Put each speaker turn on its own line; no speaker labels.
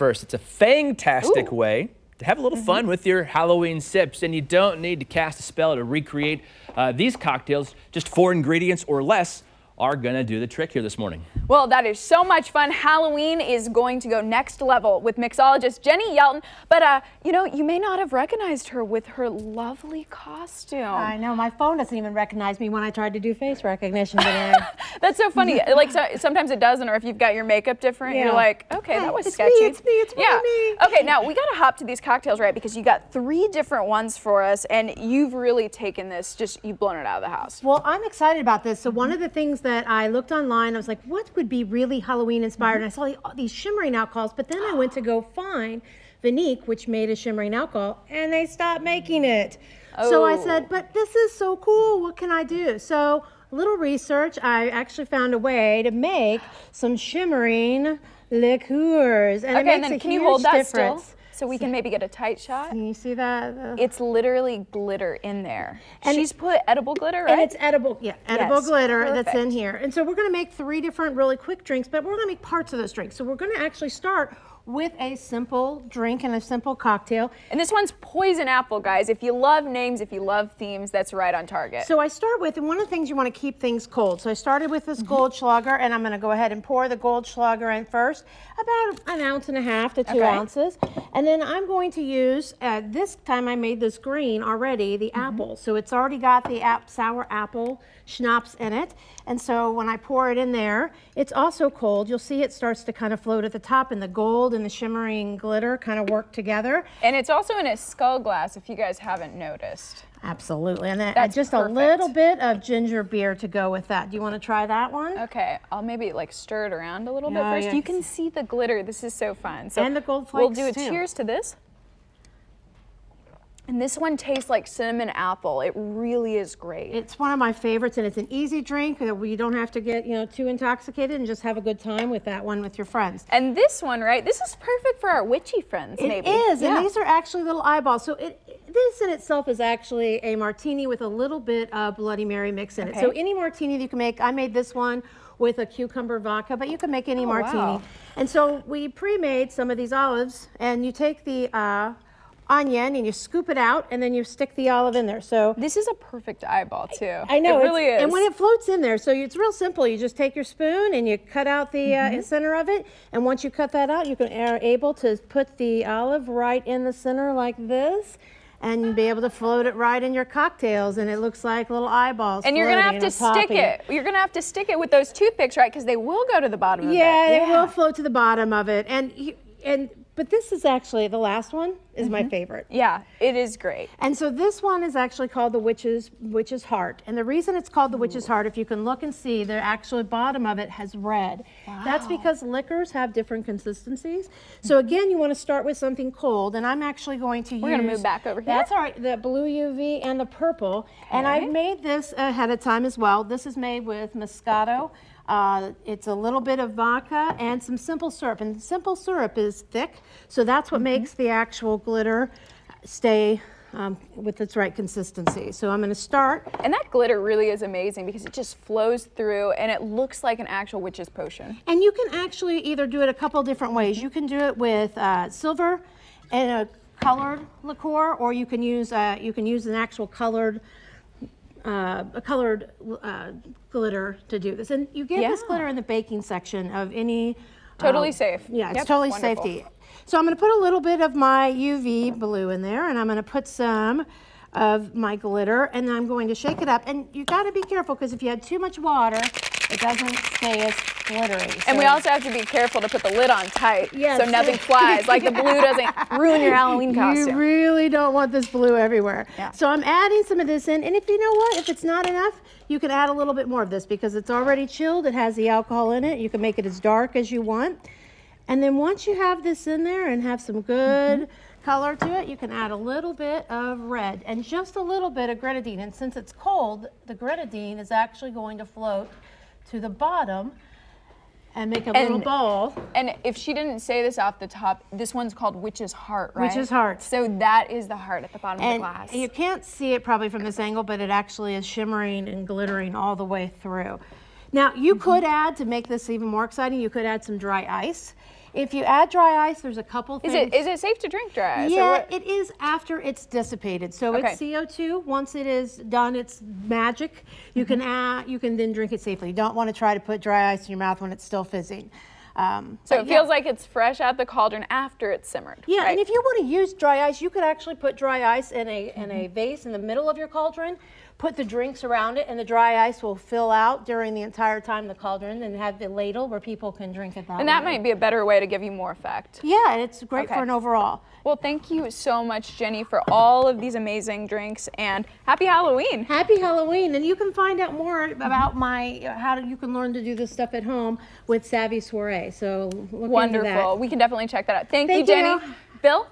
first. It's a fantastic way to have a little fun with your Halloween sips, and you don't need to cast a spell to recreate these cocktails. Just 4 ingredients or less are gonna do the trick here this morning.
Well, that is so much fun. Halloween is going to go next level with mixologist Jeni Yelton, but you know, you may not have recognized her with her lovely costume.
I know, my phone doesn't even recognize me when I tried to do face recognition today.
That's so funny. Like sometimes it doesn't, or if you've got your makeup different, you're like, okay, that was sketchy.
It's me, it's me.
Okay, now we gotta hop to these cocktails, right? Because you got 3 different ones for us, and you've really taken this, you've blown it out of the house.
Well, I'm excited about this. So one of the things that I looked online, I was like, what would be really Halloween inspired? And I saw these shimmering alcohols, but then I went to go find Vinique, which made a shimmering alcohol, and they stopped making it. So I said, but this is so cool, what can I do? So a little research, I actually found a way to make some shimmering liqueurs. And it makes
then
a
can you
huge
hold that
difference.
still? So we can maybe get a tight shot.
Can you see that?
It's literally glitter in there. And she's put edible glitter, right?
And it's edible, edible glitter that's in
perfect.
here. And so we're gonna make 3 different really quick drinks, but we're gonna make parts of those drinks. So we're gonna actually start with a simple drink and a simple cocktail.
And this one's poison apple, guys. If you love names, if you love themes, that's right on target.
So I start with, and one of the things you want to keep things cold. So I started with this Goldschlager, and I'm going to go ahead and pour the Goldschlager in first, about 1.5 ounces to 2 ounces. And then I'm going to use, this time I made this green already, the apple. So it's already got the sour apple schnapps in it. And so when I pour it in there, it's also cold. You'll see it starts to kind of float at the top, and the gold and the shimmering glitter kind of work together.
And it's also in a skull glass, if you guys haven't noticed.
Absolutely. And then
That's
just
perfect.
a little bit of ginger beer to go with that. Do you want to try that one?
Okay, I'll maybe like stir it around a little bit
Yeah,
first.
yeah.
You can see the glitter. This is so fun. So
And the gold
we'll
flakes,
do a
too.
cheers to this. And this one tastes like cinnamon apple. It really is great.
It's one of my favorites, and it's an easy drink where you don't have to get, too intoxicated, and just have a good time with that one with your friends.
And this one, right? This is perfect for our witchy friends, maybe.
It is, and these are actually little eyeballs. So this in itself is actually a martini with a little bit of Bloody Mary mix in it. So any martini that you can make, I made this one with a cucumber vodka, but you can make any martini.
Wow.
And so we pre-made some of these olives, and you take the onion and you scoop it out, and then you stick the olive in there. So
This is a perfect eyeball, too.
I know,
it really is.
And when it floats in there, so it's real simple. You just take your spoon and you cut out the center of it, and once you cut that out, you are able to put the olive right in the center like this, and you'll be able to float it right in your cocktails, and it looks like little eyeballs.
And you're gonna have
floating
to
on top
stick
of
it. You're gonna have to stick it with those toothpicks, right? Because they will go to the bottom of it.
Yeah, it will float to the bottom of it, but this is actually the last one is my favorite.
Yeah, it is great.
And so this one is actually called the witch's heart. And the reason it's called the witch's heart, if you can look and see, the actual bottom of it has red.
Wow.
That's because liquors have different consistencies. So again, you want to start with something cold, and I'm actually going to use...
We're gonna move back over here.
That's all right, the blue UV and the purple. And I made this ahead of time as well. This is made with Moscato. It's a little bit of vodka and some simple syrup, and simple syrup is thick, so that's what makes the actual glitter stay with its right consistency. So I'm going to start.
And that glitter really is amazing because it just flows through and it looks like an actual witch's potion.
And you can actually either do it a couple different ways. You can do it with silver and a colored liqueur, or you can use an actual colored glitter to do this. And you get this glitter in the baking section of any...
Totally safe.
Yeah, it's
Yep,
totally
wonderful.
safety. So I'm going to put a little bit of my UV blue in there, and I'm going to put some of my glitter, and then I'm going to shake it up. And you got to be careful, because if you add too much water, it doesn't stay as glittery.
And we also have to be careful to put the lid on tight so nothing flies, like the blue doesn't ruin your Halloween costume.
You really don't want this blue everywhere.
Yeah.
So I'm adding some of this in, and if you know what, if it's not enough, you can add a little bit more of this because it's already chilled. It has the alcohol in it. You can make it as dark as you want. And then once you have this in there and have some good color to it, you can add a little bit of red and just a little bit of grenadine. And since it's cold, the grenadine is actually going to float to the bottom and make a little ball.
And if she didn't say this off the top, this one's called Witch's Heart, right?
Witch's Heart.
So that is the heart at the bottom of the glass.
You can't see it probably from this angle, but it actually is shimmering and glittering all the way through. Now, you could add, to make this even more exciting, you could add some dry ice. If you add dry ice, there's a couple things.
Is it safe to drink dry ice?
Yeah, it is after it's dissipated. So
Okay.
it's CO2. Once it is done, it's magic. You can add, you can then drink it safely. You don't want to try to put dry ice in your mouth when it's still fizzing.
So it feels like it's fresh out the cauldron after it's simmered.
Yeah,
right?
and if you want to use dry ice, you could actually put dry ice in a vase in the middle of your cauldron, put the drinks around it, and the dry ice will fill out during the entire time the cauldron, and have the ladle where people can drink it that way.
And that might be a better way to give you more effect.
Yeah, and it's great
Okay.
for an overall.
Well, thank you so much, Jenny, for all of these amazing drinks, and happy Halloween.
Happy Halloween, and you can find out more about you can learn to do this stuff at home with Savvy Soiree. So look into that.
Wonderful. We can definitely check that out. Thank you,
Thank
Jenny.
you.
Bill?